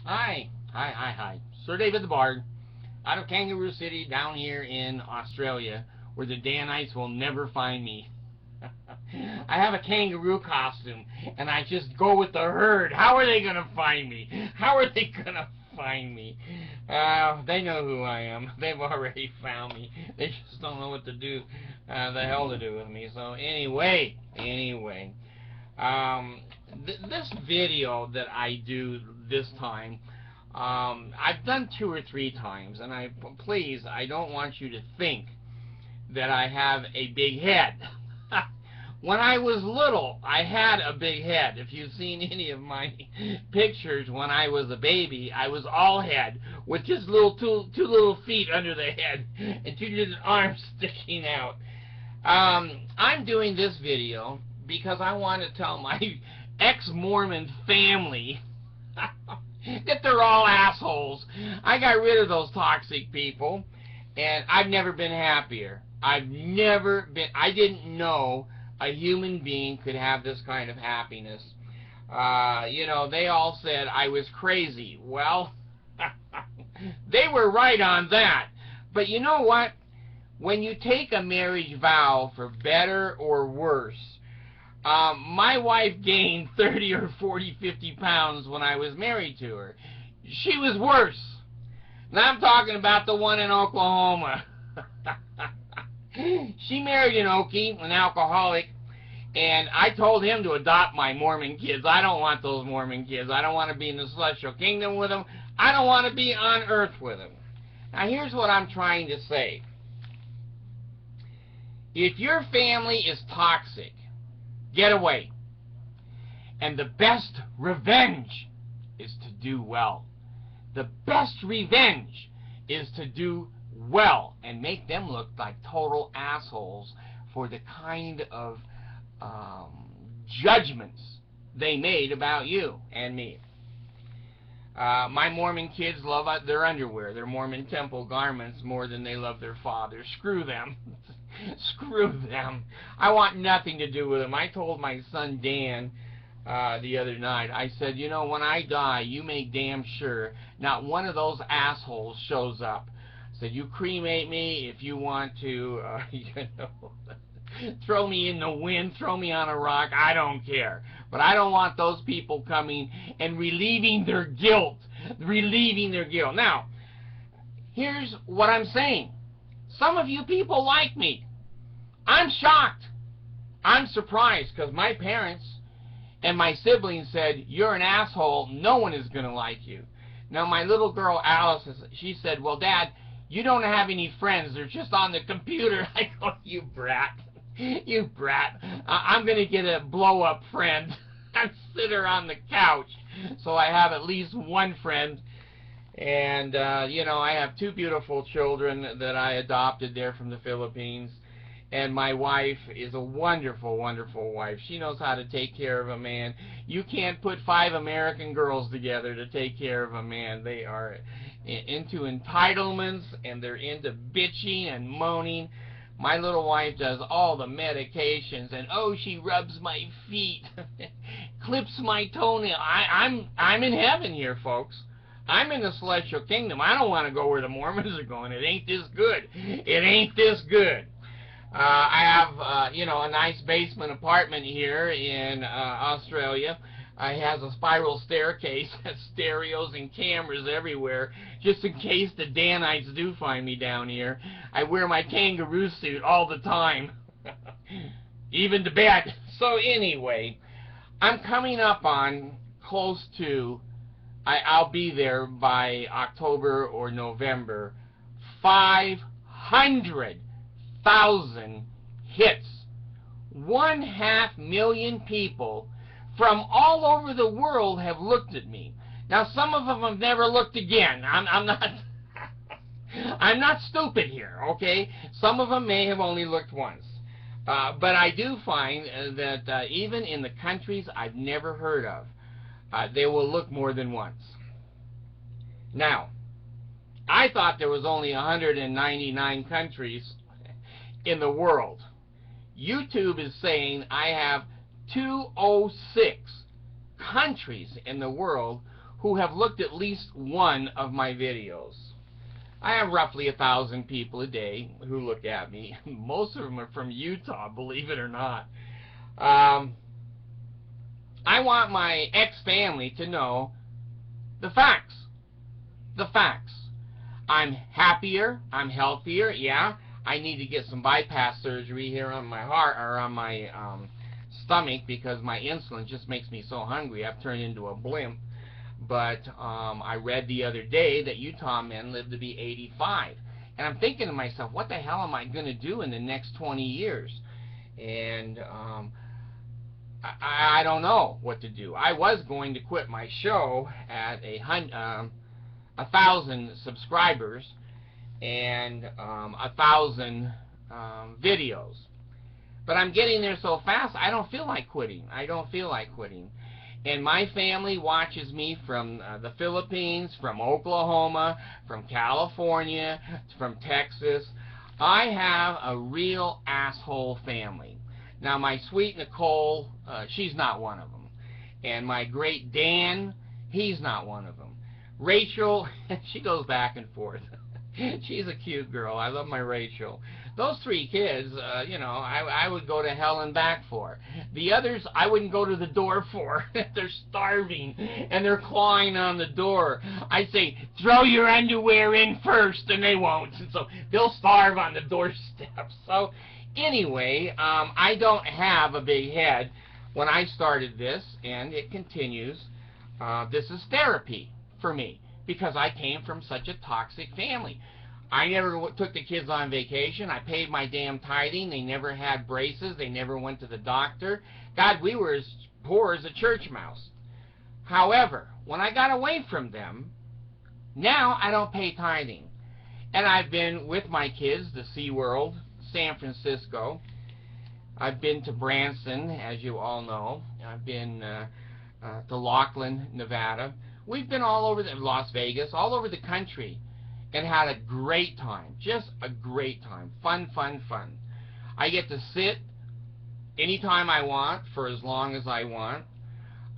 Hi. Sir David the Bard, out of Kangaroo City, down here in Australia, where the Danites will never find me. I have a kangaroo costume, and I just go with the herd. How are they going to find me? How are they going to find me? They know who I am. They've already found me. They just don't know what to do, the hell to do with me. So anyway, this video that I do this time, I've done 2 or 3 times, and I don't want you to think that I have a big head. When I was little, I had a big head. If you've seen any of my pictures when I was a baby, I was all head with just two little feet under the head and 2 little arms sticking out. I'm doing this video because I want to tell my ex-Mormon family that they're all assholes. I got rid of those toxic people, and I've never been happier. I didn't know a human being could have this kind of happiness. You know, they all said I was crazy. Well, they were right on that. But you know what? When you take a marriage vow for better or worse, my wife gained 30 or 40, 50 pounds when I was married to her. She was worse. And I'm talking about the one in Oklahoma. She married an Okie, an alcoholic, and I told him to adopt my Mormon kids. I don't want those Mormon kids. I don't want to be in the celestial kingdom with them. I don't want to be on earth with them. Now here's what I'm trying to say. If your family is toxic, get away. And the best revenge is to do well. The best revenge is to do well and make them look like total assholes for the kind of judgments they made about you and me. My Mormon kids love their underwear, their Mormon temple garments, more than they love their father. Screw them. Screw them. I want nothing to do with them. I told my son Dan the other night, I said, you know, when I die, you make damn sure not one of those assholes shows up. I said, you cremate me if you want to, you know, throw me in the wind, throw me on a rock, I don't care. But I don't want those people coming and relieving their guilt. Now, here's what I'm saying. Some of you people like me. I'm shocked. I'm surprised because my parents and my siblings said, you're an asshole, no one is going to like you. Now my little girl Alice, she said, well Dad, you don't have any friends, they're just on the computer. I go, you brat. You brat. I'm going to get a blow-up friend and sit her on the couch so I have at least one friend. And, you know, I have 2 beautiful children that I adopted there from the Philippines. And my wife is a wonderful, wonderful wife. She knows how to take care of a man. You can't put 5 American girls together to take care of a man. They are into entitlements, and they're into bitching and moaning. My little wife does all the medications, and oh, she rubs my feet, clips my toenail. I'm in heaven here, folks. I'm in the celestial kingdom. I don't want to go where the Mormons are going. It ain't this good. It ain't this good. I have, you know, a nice basement apartment here in Australia. It has a spiral staircase, has stereos and cameras everywhere, just in case the Danites do find me down here. I wear my kangaroo suit all the time, even to bed. So anyway, I'm coming up on close to, I'll be there by October or November, 500,000 hits. 500,000 people from all over the world have looked at me. Now some of them have never looked again. I'm not stupid here, okay? Some of them may have only looked once. But I do find that even in the countries I've never heard of, they will look more than once. Now, I thought there was only 199 countries in the world. YouTube is saying I have 206 countries in the world who have looked at least one of my videos. I have roughly 1,000 people a day who look at me. Most of them are from Utah, believe it or not. I want my ex-family to know the facts. The facts. I'm happier. I'm healthier. Yeah, I need to get some bypass surgery here on my heart, or on my stomach, because my insulin just makes me so hungry. I've turned into a blimp. But I read the other day that Utah men live to be 85. And I'm thinking to myself, what the hell am I going to do in the next 20 years? And I don't know what to do. I was going to quit my show at 1,000 subscribers and 1,000 videos. But I'm getting there so fast, I don't feel like quitting. I don't feel like quitting. And my family watches me from the Philippines, from Oklahoma, from California, from Texas. I have a real asshole family. Now, my sweet Nicole, she's not one of them. And my great Dan, he's not one of them. Rachel, she goes back and forth. She's a cute girl. I love my Rachel. Those 3 kids, you know, I would go to hell and back for. The others, I wouldn't go to the door for. They're starving, and they're clawing on the door. I say, throw your underwear in first, and they won't. And so they'll starve on the doorstep. So anyway, I don't have a big head. When I started this, and it continues, this is therapy for me, because I came from such a toxic family. I never took the kids on vacation. I paid my damn tithing. They never had braces. They never went to the doctor. God, we were as poor as a church mouse. However, when I got away from them, now I don't pay tithing. And I've been with my kids to SeaWorld, San Francisco. I've been to Branson, as you all know. I've been to Laughlin, Nevada. We've been all over Las Vegas, all over the country, and had a great time. Just a great time. Fun, fun, fun. I get to sit anytime I want for as long as I want.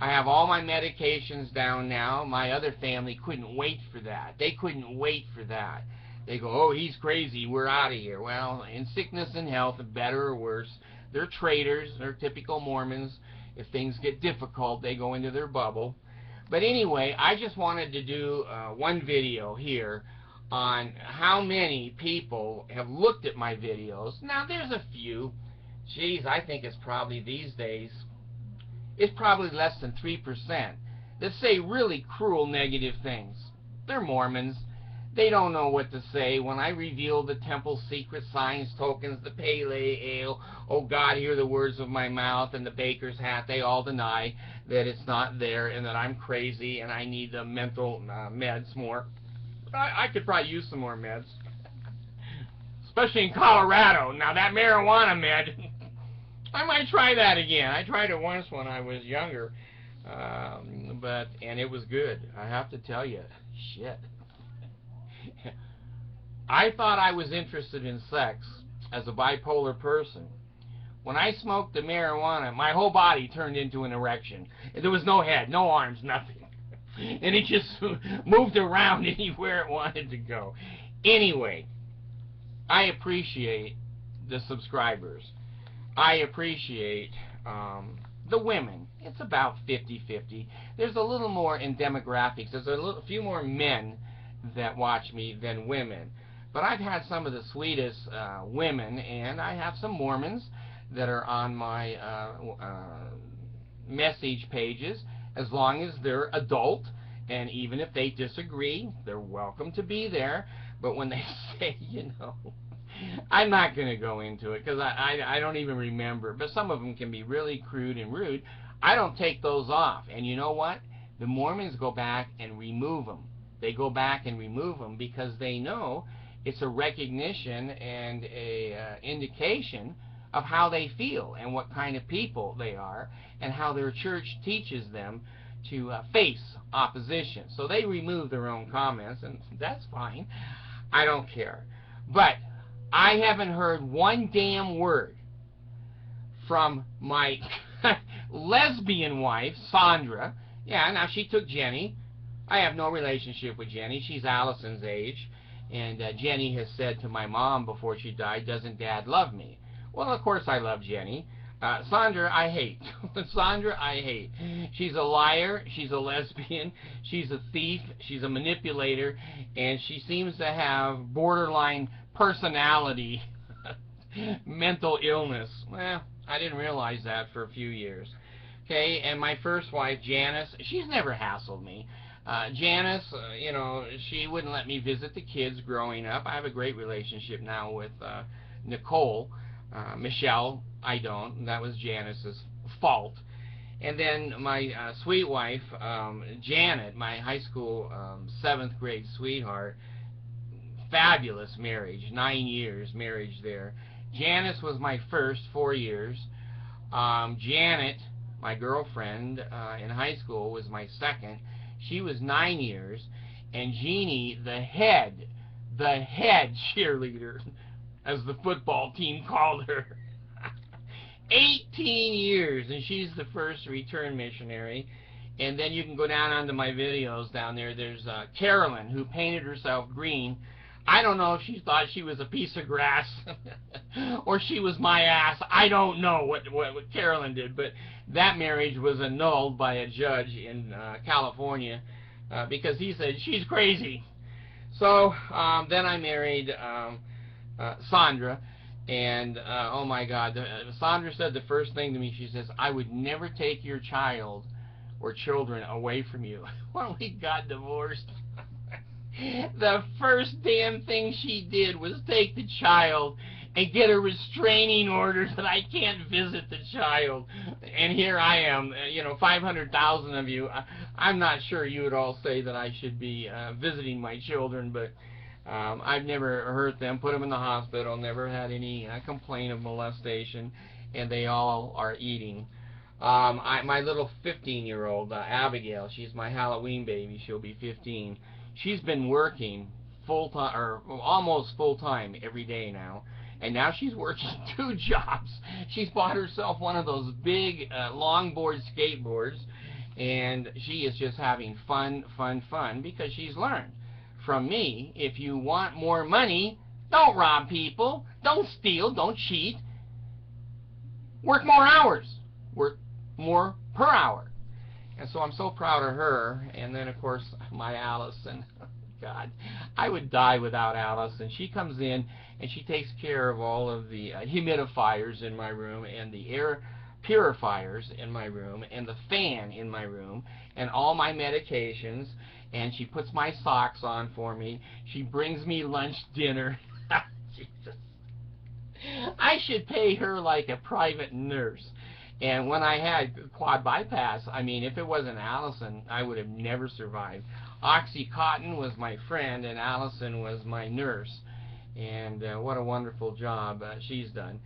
I have all my medications down now. My other family couldn't wait for that. They couldn't wait for that. They go, oh, he's crazy, we're out of here. Well, in sickness and health, better or worse, they're traitors. They're typical Mormons. If things get difficult, they go into their bubble. But anyway, I just wanted to do one video here on how many people have looked at my videos. Now, there's a few. Geez, I think it's probably these days, it's probably less than 3% that say really cruel, negative things. They're Mormons. They don't know what to say. When I reveal the temple secret signs, tokens, the Pele Ale, oh God, hear the words of my mouth, and the baker's hat, they all deny that it's not there and that I'm crazy and I need the mental meds more. I could probably use some more meds, especially in Colorado. Now that marijuana med, I might try that again. I tried it once when I was younger, and it was good. I have to tell you, shit. I thought I was interested in sex as a bipolar person. When I smoked the marijuana, my whole body turned into an erection. There was no head, no arms, nothing. And it just moved around anywhere it wanted to go. Anyway, I appreciate the subscribers. I appreciate the women. It's about 50-50. There's a little more in demographics. There's a few more men that watch me than women. But I've had some of the sweetest women, and I have some Mormons that are on my message pages, as long as they're adult, and even if they disagree, they're welcome to be there. But when they say, you know, I'm not going to go into it, because I don't even remember, but some of them can be really crude and rude. I don't take those off. And you know what? The Mormons go back and remove them. They go back and remove them because they know it's a recognition and a indication of how they feel and what kind of people they are and how their church teaches them to face opposition. So they remove their own comments, and that's fine. I don't care. But I haven't heard one damn word from my lesbian wife, Sandra. Yeah, now she took Jenny. I have no relationship with Jenny. She's Allison's age. And Jenny has said to my mom before she died, "Doesn't Dad love me?" Well, of course I love Jenny. Sandra, I hate. Sandra, I hate. She's a liar. She's a lesbian. She's a thief. She's a manipulator. And she seems to have borderline personality, mental illness. Well, I didn't realize that for a few years. Okay, and my first wife, Janice, she's never hassled me. Janice, you know, she wouldn't let me visit the kids growing up. I have a great relationship now with Nicole. Michelle, I don't. That was Janice's fault. And then my sweet wife, Janet, my high school 7th grade sweetheart, fabulous marriage, 9 years marriage there. Janice was my first 4 years. Janet, my girlfriend in high school, was my second. She was 9 years. And Jeannie, the head cheerleader, as the football team called her, 18 years, and she's the first return missionary. And then you can go down onto my videos down there. There's Carolyn, who painted herself green. I don't know if she thought she was a piece of grass or she was my ass. I don't know what Carolyn did, but that marriage was annulled by a judge in California because he said she's crazy. So then I married Sandra, and oh my God, Sandra said the first thing to me, she says, "I would never take your child or children away from you." When we got divorced, the first damn thing she did was take the child and get a restraining order that I can't visit the child. And here I am, you know, 500,000 of you. I'm not sure you would all say that I should be visiting my children, but I've never hurt them, put them in the hospital, never had any complaint of molestation, and they all are eating. My little 15-year-old, Abigail, she's my Halloween baby. She'll be 15. She's been working full-time, or almost full-time every day now, and now she's working 2 jobs. She's bought herself one of those big longboard skateboards, and she is just having fun because she's learned from me, if you want more money, don't rob people, don't steal, don't cheat, work more hours, work more per hour. And so I'm so proud of her. And then of course my Allison, God, I would die without Allison. She comes in and she takes care of all of the humidifiers in my room, and the air purifiers in my room, and the fan in my room, and all my medications. And she puts my socks on for me. She brings me lunch, dinner. Jesus. I should pay her like a private nurse. And when I had quad bypass, I mean, if it wasn't Allison, I would have never survived. OxyContin was my friend, and Allison was my nurse. And what a wonderful job she's done.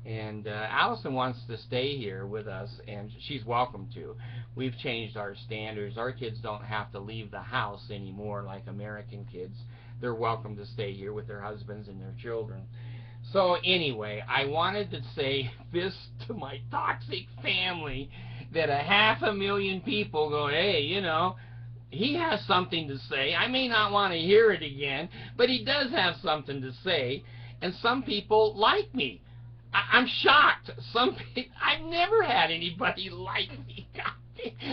And Allison wants to stay here with us, and she's welcome to. We've changed our standards. Our kids don't have to leave the house anymore like American kids. They're welcome to stay here with their husbands and their children. So anyway, I wanted to say this to my toxic family, that 500,000 people go, hey, you know, he has something to say. I may not want to hear it again, but he does have something to say, and some people like me. I'm shocked. I've never had anybody like me.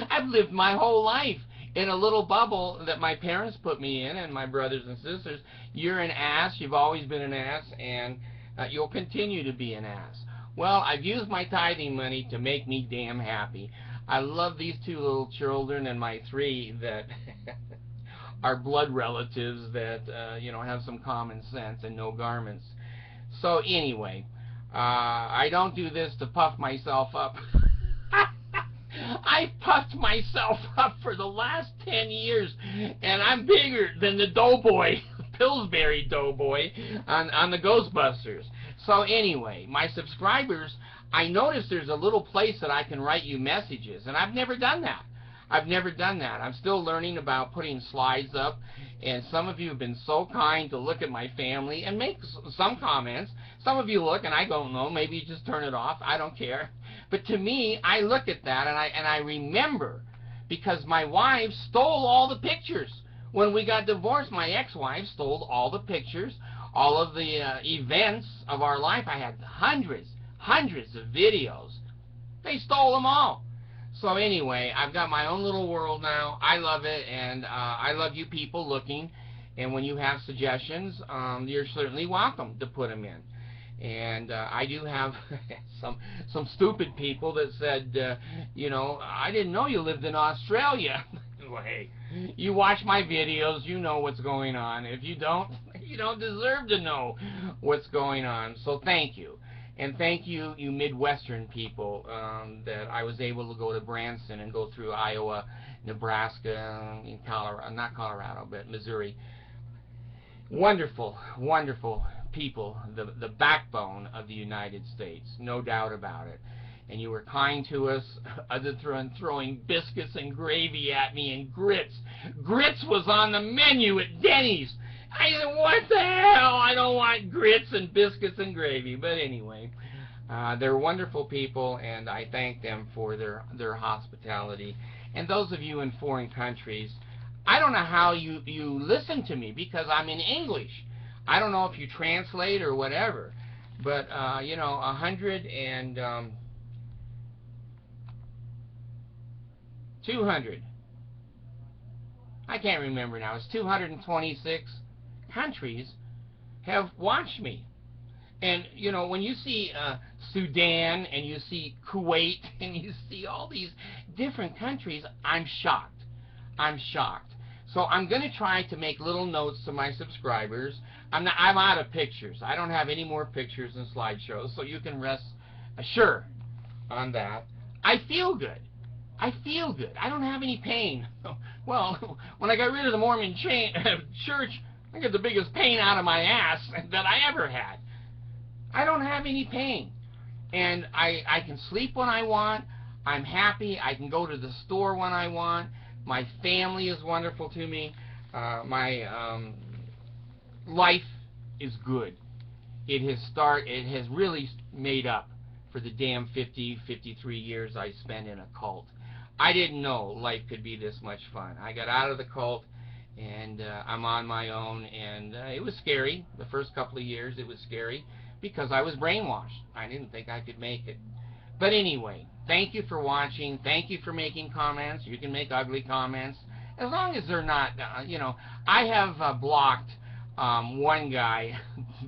I've lived my whole life in a little bubble that my parents put me in, and my brothers and sisters. You're an ass. You've always been an ass, and you'll continue to be an ass. Well, I've used my tithing money to make me damn happy. I love these 2 little children and my 3 that are blood relatives that you know, have some common sense and no garments. So anyway, I don't do this to puff myself up. I puffed myself up for the last 10 years, and I'm bigger than the Doughboy, Pillsbury Doughboy on the Ghostbusters. So anyway, my subscribers, I noticed there's a little place that I can write you messages, and I've never done that. I'm still learning about putting slides up, and some of you have been so kind to look at my family and make some comments. Some of you look and I don't know, maybe you just turn it off. I don't care. But to me, I look at that and I remember because my wife stole all the pictures. When we got divorced, my ex-wife stole all the pictures, all of the events of our life. I had hundreds of videos. They stole them all. So anyway, I've got my own little world now. I love it, and I love you people looking. And when you have suggestions, you're certainly welcome to put them in. And I do have some stupid people that said, you know, I didn't know you lived in Australia. Well, hey, you watch my videos, you know what's going on. If you don't, you don't deserve to know what's going on. So thank you. And thank you, you Midwestern people, that I was able to go to Branson and go through Iowa, Nebraska, in Colorado, not Colorado, but Missouri. Wonderful, wonderful people, the backbone of the United States, no doubt about it. And you were kind to us, other than throwing biscuits and gravy at me and grits. Grits was on the menu at Denny's. I said, what the hell? I don't want grits and biscuits and gravy. But anyway, they're wonderful people, and I thank them for their hospitality. And those of you in foreign countries, I don't know how you listen to me, because I'm in English. I don't know if you translate or whatever. But, you know, 200. I can't remember now. It's 226 countries have watched me. And, you know, when you see Sudan and you see Kuwait and you see all these different countries, I'm shocked. I'm shocked. So I'm going to try to make little notes to my subscribers. I'm out of pictures. I don't have any more pictures and slideshows, so you can rest assured on that. I feel good. I feel good. I don't have any pain. Well, when I got rid of the Mormon church, I got the biggest pain out of my ass that I ever had. I don't have any pain. And I can sleep when I want. I'm happy. I can go to the store when I want. My family is wonderful to me. My life is good. It has really made up for the damn 53 years I spent in a cult. I didn't know life could be this much fun. I got out of the cult, and I'm on my own, and it was scary. The first couple of years it was scary because I was brainwashed. I didn't think I could make it. But anyway, thank you for watching. Thank you for making comments. You can make ugly comments, as long as they're not, you know. I have blocked one guy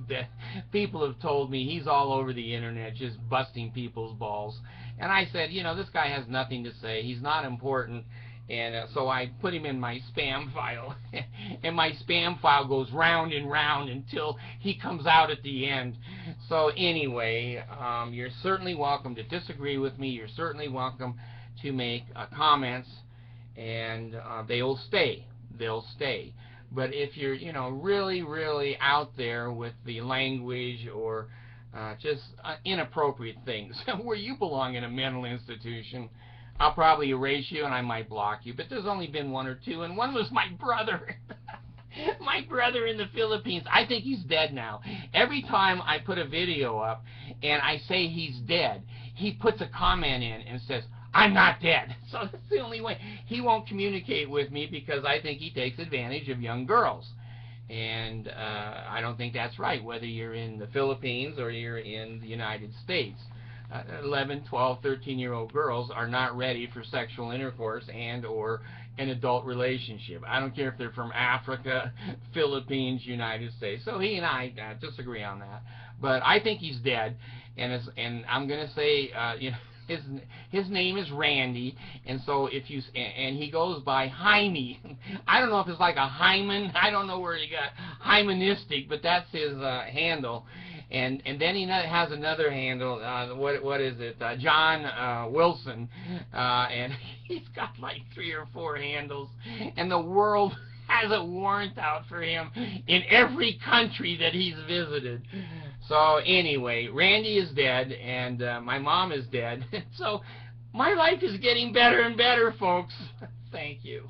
that people have told me he's all over the internet just busting people's balls. And I said, you know, this guy has nothing to say. He's not important. And so I put him in my spam file. And my spam file goes round and round until he comes out at the end. So anyway, you're certainly welcome to disagree with me. You're certainly welcome to make comments. And they'll stay. They'll stay. But if you're, you know, really out there with the language or just inappropriate things where you belong in a mental institution, I'll probably erase you and I might block you. But there's only been one or two, and one was my brother. My brother in the Philippines. I think he's dead now. Every time I put a video up and I say he's dead, he puts a comment in and says, I'm not dead. So that's the only way. He won't communicate with me because I think he takes advantage of young girls. And I don't think that's right, whether you're in the Philippines or you're in the United States. 11, 12, 13-year-old girls are not ready for sexual intercourse and or an adult relationship. I don't care if they're from Africa, Philippines, United States. So he and I disagree on that. But I think he's dead, and I'm going to say, you know, his name is Randy, and so if you and he goes by Jaime. I don't know if it's like a hymen. I don't know where he got hymenistic, but that's his handle. And then he has another handle. What is it? John Wilson, and he's got like 3 or 4 handles, and the world has a warrant out for him in every country that he's visited. So anyway, Randy is dead, and my mom is dead. So my life is getting better and better, folks. Thank you.